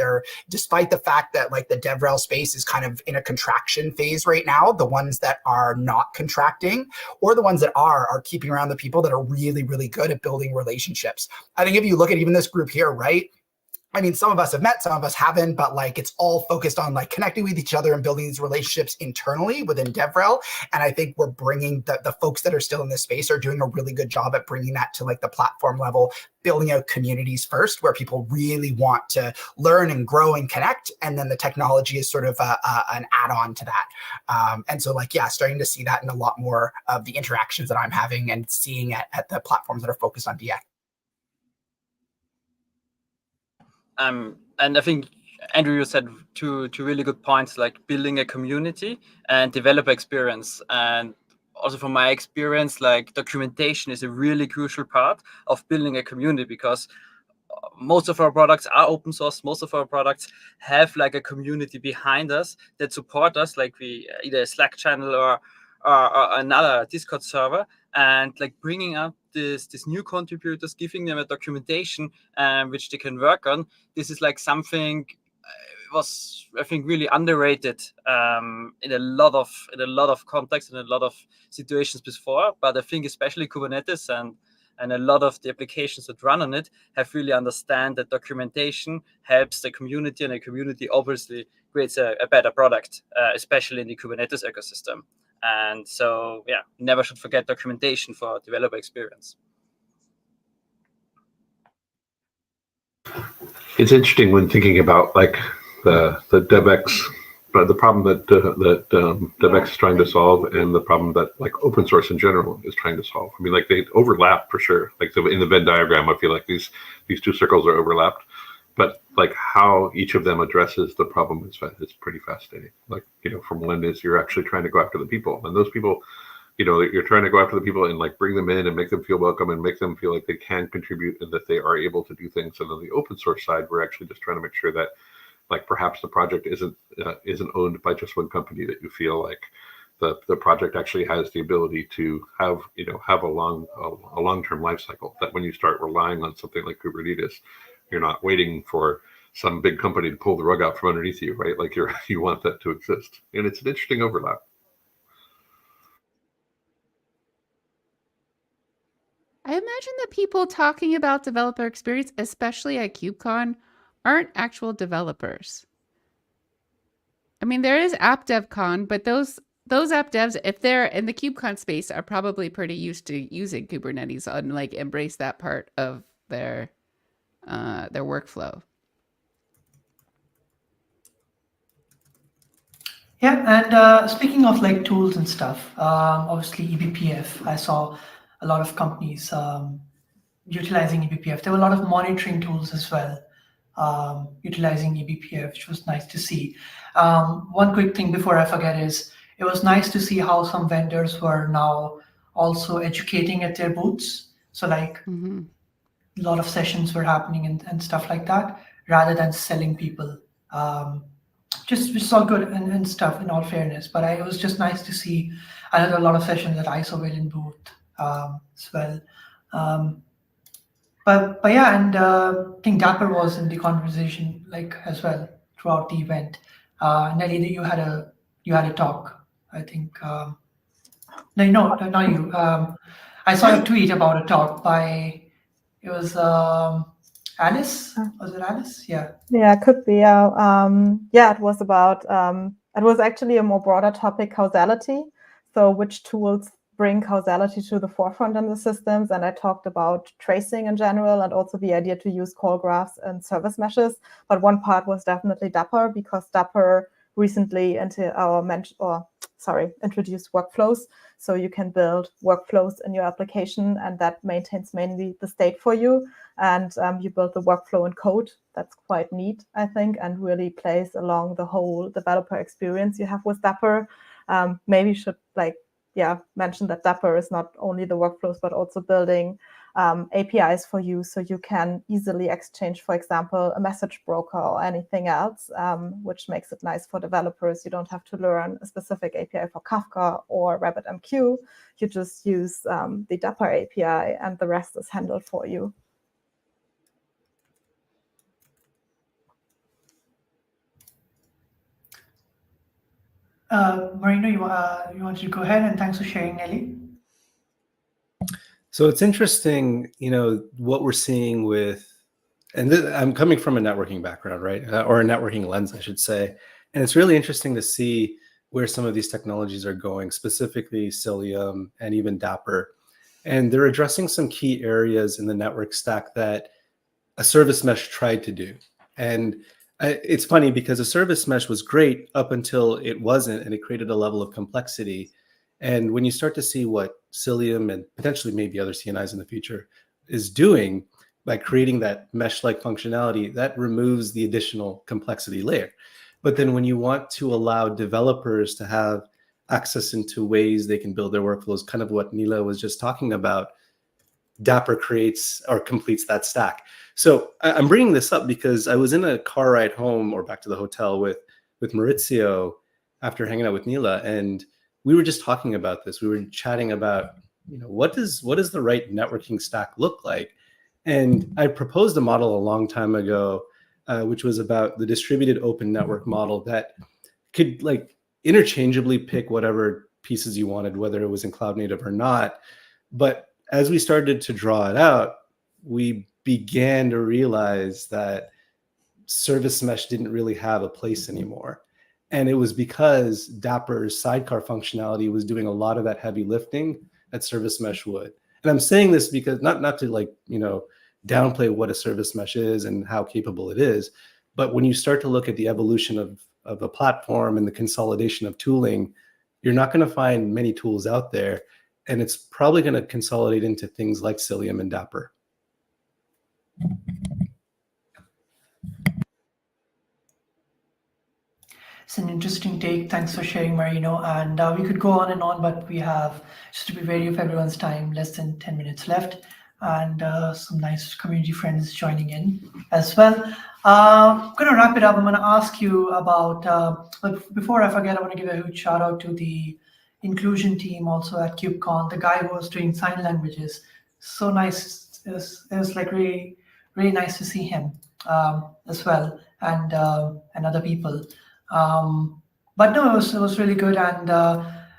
Despite the fact that like the DevRel space is kind of in a contraction phase right now, the ones that are not contracting or the ones that are keeping around the people that are really, really good at building relationships. I think if you look at even this group here, right? I mean, some of us have met, some of us haven't, but like it's all focused on like connecting with each other and building these relationships internally within DevRel. And I think we're bringing the folks that are still in this space are doing a really good job at bringing that to like the platform level, building out communities first where people really want to learn and grow and connect. And then the technology is sort of an add-on to that. And so like, yeah, starting to see that in a lot more of the interactions that I'm having and seeing at the platforms that are focused on DX. And I think, Andrew, you said two really good points, like building a community and developer experience. And also from my experience, like documentation is a really crucial part of building a community, because most of our products are open source. Most of our products have like a community behind us that support us, like we either a Slack channel or another Discord server, and like bringing up this new contributors, giving them a documentation which they can work on. This is like something was, I think, really underrated in a lot of contexts and a lot of situations before. But I think especially Kubernetes and a lot of the applications that run on it have really understand that documentation helps the community, and the community obviously creates a better product, especially in the Kubernetes ecosystem. And so, yeah, never should forget documentation for developer experience. It's interesting when thinking about like the DevX, but the problem that DevX is trying to solve, and the problem that like open source in general is trying to solve. I mean, like they overlap for sure. Like in the Venn diagram, I feel like these two circles are overlapped, but like how each of them addresses the problem is pretty fascinating. Like, you know, from one is you're actually trying to go after the people, and those people, you know, you're trying to go after the people and like bring them in and make them feel welcome and make them feel like they can contribute and that they are able to do things. And on the open source side, we're actually just trying to make sure that like perhaps the project isn't owned by just one company, that you feel like the project actually has the ability to have a long-term life cycle, that when you start relying on something like Kubernetes, you're not waiting for some big company to pull the rug out from underneath you, right? Like you want that to exist. And it's an interesting overlap. I imagine that people talking about developer experience, especially at KubeCon, aren't actual developers. I mean, there is App DevCon, but those app devs, if they're in the KubeCon space, are probably pretty used to using Kubernetes and like embrace that part of their workflow. Yeah, and speaking of like tools and stuff, obviously eBPF, I saw a lot of companies utilizing eBPF. There were a lot of monitoring tools as well, utilizing eBPF, which was nice to see. One quick thing before I forget is it was nice to see how some vendors were now also educating at their booths. So like a lot of sessions were happening and stuff like that, rather than selling people. Just all good and stuff, in all fairness. But it was just nice to see. I had a lot of sessions at ISOVille booth as well. But yeah, and I think Dapper was in the conversation like as well throughout the event. Nelly, you had a talk, I think. No, not you. I saw a tweet about a talk by, it was Alice. Was it Alice? Yeah. Yeah, it could be. Yeah, it was about, it was actually a more broader topic, causality. So which tools bring causality to the forefront in the systems. And I talked about tracing in general, and also the idea to use call graphs and service meshes. But one part was definitely Dapper, because Dapper recently introduced workflows. So you can build workflows in your application, and that maintains mainly the state for you. And you build the workflow in code. That's quite neat, I think, and really plays along the whole developer experience you have with Dapper. Maybe should mention that Dapper is not only the workflows, but also building APIs for you, so you can easily exchange, for example, a message broker or anything else, which makes it nice for developers. You don't have to learn a specific API for Kafka or RabbitMQ. You just use the Dapper API, and the rest is handled for you. Marino, you want to go ahead, and thanks for sharing, Nelly. So it's interesting, what we're seeing with, and I'm coming from a networking background, right? Or a networking lens, I should say. And it's really interesting to see where some of these technologies are going, specifically Cilium and even Dapper. And they're addressing some key areas in the network stack that a service mesh tried to do. And it's funny because a service mesh was great up until it wasn't, and it created a level of complexity. And when you start to see what Cilium and potentially maybe other CNIs in the future is doing by creating that mesh-like functionality, that removes the additional complexity layer. But then when you want to allow developers to have access into ways they can build their workflows, kind of what Nila was just talking about. Dapper creates or completes that stack. So I'm bringing this up because I was in a car ride home or back to the hotel with Maurizio after hanging out with Nila, and we were just talking about this. We were chatting about, what does the right networking stack look like? And I proposed a model a long time ago, which was about the distributed open network model that could interchangeably pick whatever pieces you wanted, whether it was in cloud native or not. But as we started to draw it out, we began to realize that service mesh didn't really have a place anymore. And it was because Dapper's sidecar functionality was doing a lot of that heavy lifting that service mesh would. And I'm saying this because not to downplay what a service mesh is and how capable it is, but when you start to look at the evolution of a platform and the consolidation of tooling, you're not going to find many tools out there. And it's probably going to consolidate into things like Cilium and Dapper. It's an interesting take. Thanks for sharing, Marino. And we could go on and on, but we have, just to be wary of everyone's time, less than 10 minutes left, and some nice community friends joining in as well. I'm going to wrap it up. I'm going to ask you about, but before I forget, I want to give a huge shout out to the inclusion team also at KubeCon. The guy who was doing sign languages, so nice. It was like really, really nice to see him as well, and other people. But no, it was really good. And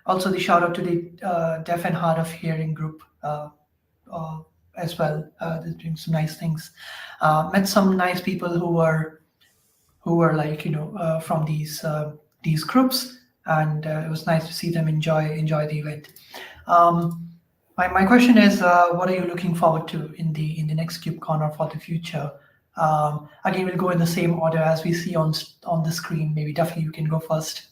also the shout out to the Deaf and Hard of Hearing group as well. They're doing some nice things. Met some nice people who were from these groups, and it was nice to see them enjoy the event. My question is, what are you looking forward to in the next KubeCon or for the future? Again, we'll go in the same order as we see on the screen. Maybe Duffy, you can go first.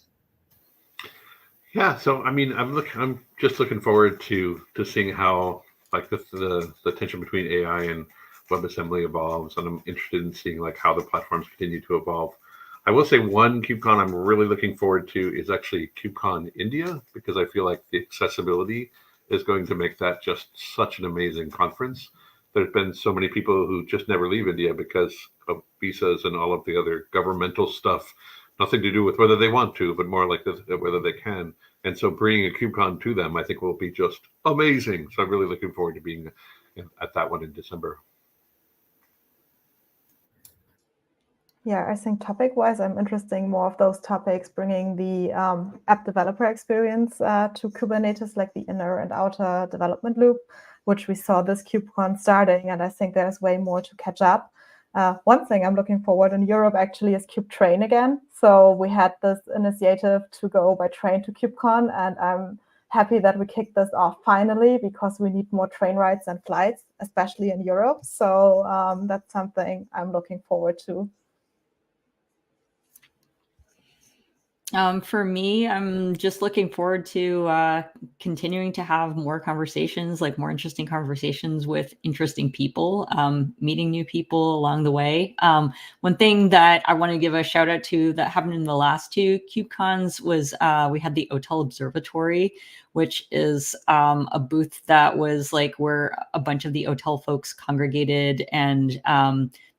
Yeah, so I mean, I'm just looking forward to seeing how the tension between AI and WebAssembly evolves, and I'm interested in seeing how the platforms continue to evolve. I will say one KubeCon I'm really looking forward to is actually KubeCon India, because I feel like the accessibility is going to make that just such an amazing conference. There's been so many people who just never leave India because of visas and all of the other governmental stuff. Nothing to do with whether they want to, but more like whether they can. And so bringing a KubeCon to them, I think, will be just amazing. So I'm really looking forward to being at that one in December. Yeah, I think topic-wise, I'm interested in more of those topics, bringing the app developer experience to Kubernetes, like the inner and outer development loop, which we saw this KubeCon starting, and I think there's way more to catch up. One thing I'm looking forward in Europe actually is KubeTrain again. So we had this initiative to go by train to KubeCon, and I'm happy that we kicked this off finally, because we need more train rides and flights, especially in Europe. So that's something I'm looking forward to. For me, I'm just looking forward to continuing to have more conversations, more interesting conversations with interesting people, meeting new people along the way. One thing that I want to give a shout out to that happened in the last two KubeCons was we had the OTEL Observatory, which is a booth that was where a bunch of the OTEL folks congregated and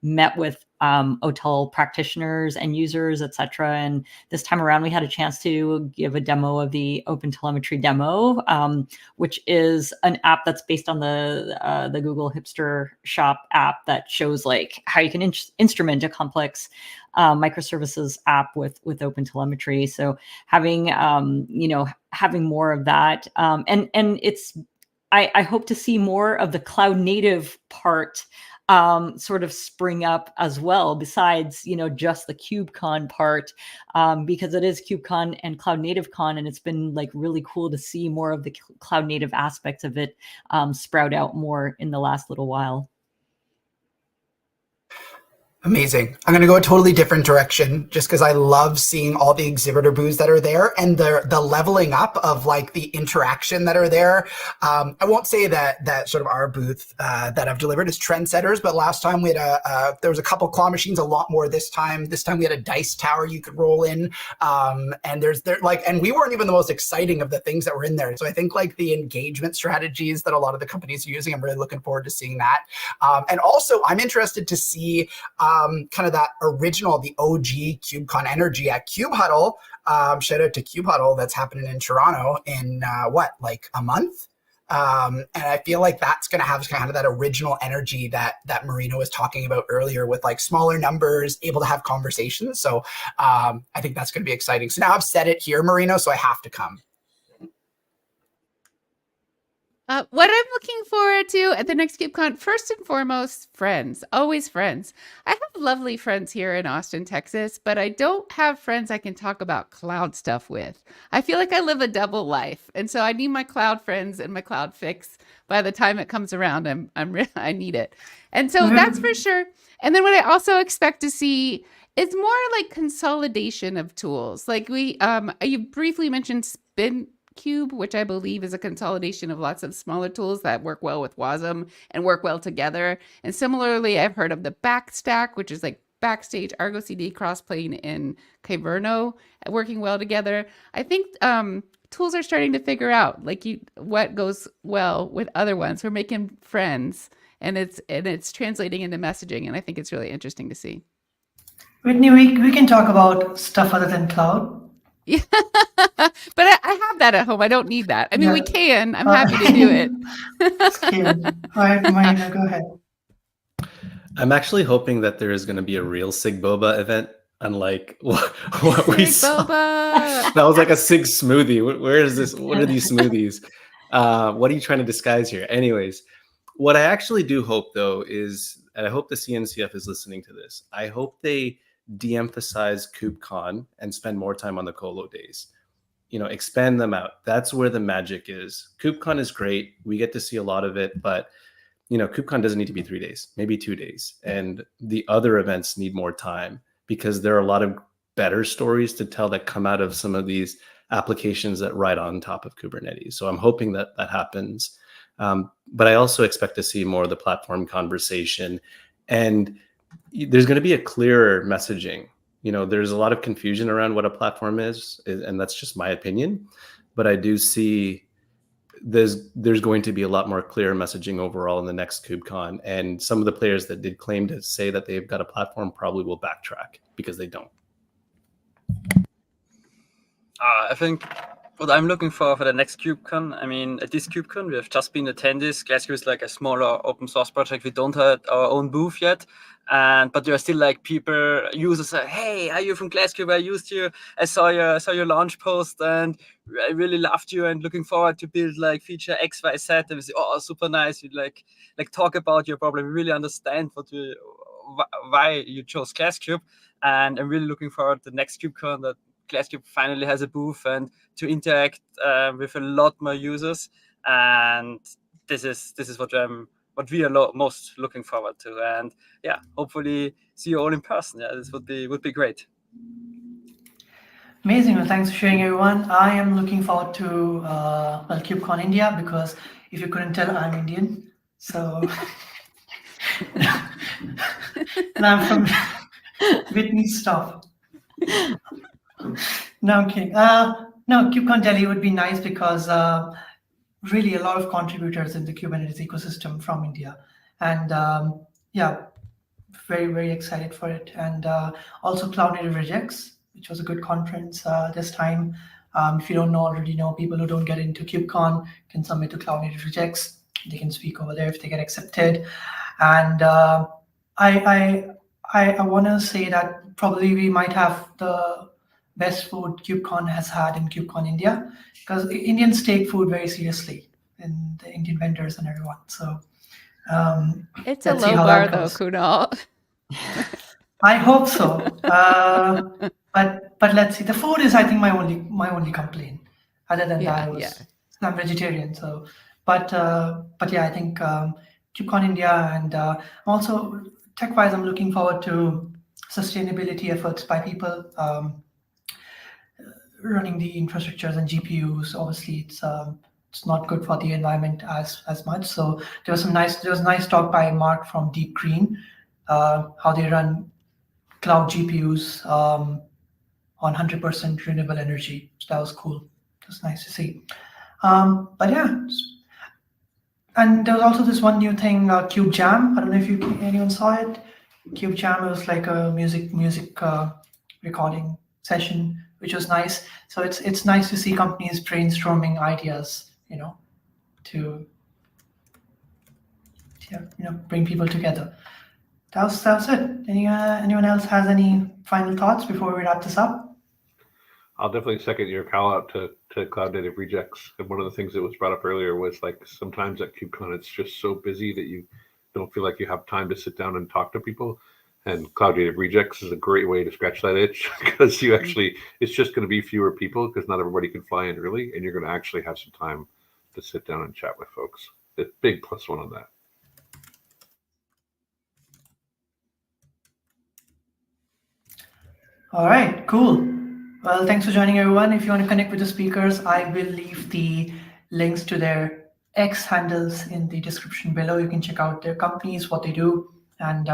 met with OTEL practitioners and users, etc. And this time around, we had a chance to give a demo of the OpenTelemetry demo, which is an app that's based on the Google Hipster Shop app that shows how you can instrument a complex microservices app with OpenTelemetry. So having having more of that, and it's I hope to see more of the cloud native part sort of spring up as well, besides, just the KubeCon part, because it is KubeCon and Cloud Native Con, and it's been really cool to see more of the cloud native aspects of it sprout out more in the last little while. Amazing. I'm going to go a totally different direction just because I love seeing all the exhibitor booths that are there and the leveling up of like the interaction that are there. I won't say that sort of our booth that I've delivered is trendsetters, but last time we had there was a couple claw machines, a lot more this time. This time we had a dice tower you could roll in. And and we weren't even the most exciting of the things that were in there. So I think like the engagement strategies that a lot of the companies are using, I'm really looking forward to seeing that. And also I'm interested to see kind of that original, the OG KubeCon energy at KubeHuddle. Shout out to KubeHuddle that's happening in Toronto in like a month. And I feel like that's going to have kind of that original energy that Marino was talking about earlier with like smaller numbers, able to have conversations. So I think that's going to be exciting. So now I've said it here, Marino, so I have to come. What I'm looking forward to at the next KubeCon, first and foremost, friends. Always friends. I have lovely friends here in Austin, Texas, but I don't have friends I can talk about cloud stuff with. I feel like I live a double life, and so I need my cloud friends and my cloud fix. By the time it comes around, I need it, and so that's for sure. And then what I also expect to see is more like consolidation of tools. Like you briefly mentioned Spin Cube, which I believe is a consolidation of lots of smaller tools that work well with WASM and work well together. And similarly, I've heard of the Backstack, which is like Backstage, Argo CD, Crossplane, and Kyverno working well together. I think tools are starting to figure out what goes well with other ones. We're making friends, and it's translating into messaging, and I think it's really interesting to see. Whitney, we can talk about stuff other than cloud. Yeah, but I have that at home. I don't need that. I mean, we can. I'm happy to do it. All right, Marina, go ahead. I'm actually hoping that there is going to be a real Sig Boba event, unlike what we saw. Boba. That was like a Sig smoothie. Where is this? What are these smoothies? What are you trying to disguise here? Anyways, what I actually do hope, though, is, and I hope the CNCF is listening to this, I hope they de-emphasize KubeCon and spend more time on the colo days. Expand them out. That's where the magic is. KubeCon is great. We get to see a lot of it, but KubeCon doesn't need to be 3 days, maybe 2 days. And the other events need more time because there are a lot of better stories to tell that come out of some of these applications that ride on top of Kubernetes. So I'm hoping that happens. But I also expect to see more of the platform conversation, and there's going to be a clearer messaging. There's a lot of confusion around what a platform is, and that's just my opinion. But I do see there's going to be a lot more clear messaging overall in the next KubeCon. And some of the players that did claim to say that they've got a platform probably will backtrack because they don't. I think what I'm looking for the next KubeCon, I mean, at this KubeCon, we have just been attendees. Glasscube is like a smaller open source project. We don't have our own booth yet. But there are still like users say, hey, are you from Glasscube? I used you. I saw your launch post and I really loved you and looking forward to build like feature X, Y, Z. And we say, oh, super nice. You like talk about your problem. We really understand why you chose Glasscube. And I'm really looking forward to the next KubeCon that Glasscube finally has a booth and to interact with a lot more users. And this is what we are most looking forward to. And yeah, hopefully see you all in person. Yeah, this would be great. Amazing. Well, thanks for sharing, everyone. I am looking forward to KubeCon India because if you couldn't tell, I'm Indian. So, and I'm from Whitney. Stop. No, I'm kidding. No, KubeCon Delhi would be nice because really a lot of contributors in the Kubernetes ecosystem from India. And yeah, very, very excited for it. And also Cloud Native Rejects, which was a good conference this time. If you don't already know, people who don't get into KubeCon can submit to Cloud Native Rejects. They can speak over there if they get accepted. And I want to say that probably we might have the best food KubeCon has had in KubeCon India, because Indians take food very seriously, and the Indian vendors and everyone. So it's a low bar though, Kunal. I hope so. But let's see. The food is, I think, my only complaint. Other than that, I'm vegetarian. So, but yeah, I think KubeCon India, and also tech-wise, I'm looking forward to sustainability efforts by people running the infrastructures and GPUs. Obviously, it's not good for the environment as much. So there was a nice talk by Mark from Deep Green, how they run cloud GPUs on 100% renewable energy. So that was cool. It was nice to see. But yeah, and there was also this one new thing, Cube Jam. I don't know if anyone saw it. Cube Jam was like a music recording session, which was nice. So it's nice to see companies brainstorming ideas, to bring people together. That was it. Anyone else has any final thoughts before we wrap this up? I'll definitely second your call out to cloud native rejects. And one of the things that was brought up earlier was like sometimes at KubeCon it's just so busy that you don't feel like you have time to sit down and talk to people. And cloud native rejects is a great way to scratch that itch because it's just going to be fewer people because not everybody can fly in early, and you're going to actually have some time to sit down and chat with folks. It's big +1 on that. All right, cool. Well, thanks for joining, everyone. If you want to connect with the speakers, I will leave the links to their X handles in the description below. You can check out their companies, what they do, and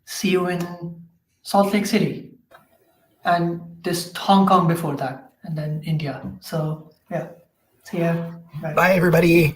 see you in Salt Lake City and this Hong Kong before that, and then India. So yeah, see ya. Bye everybody.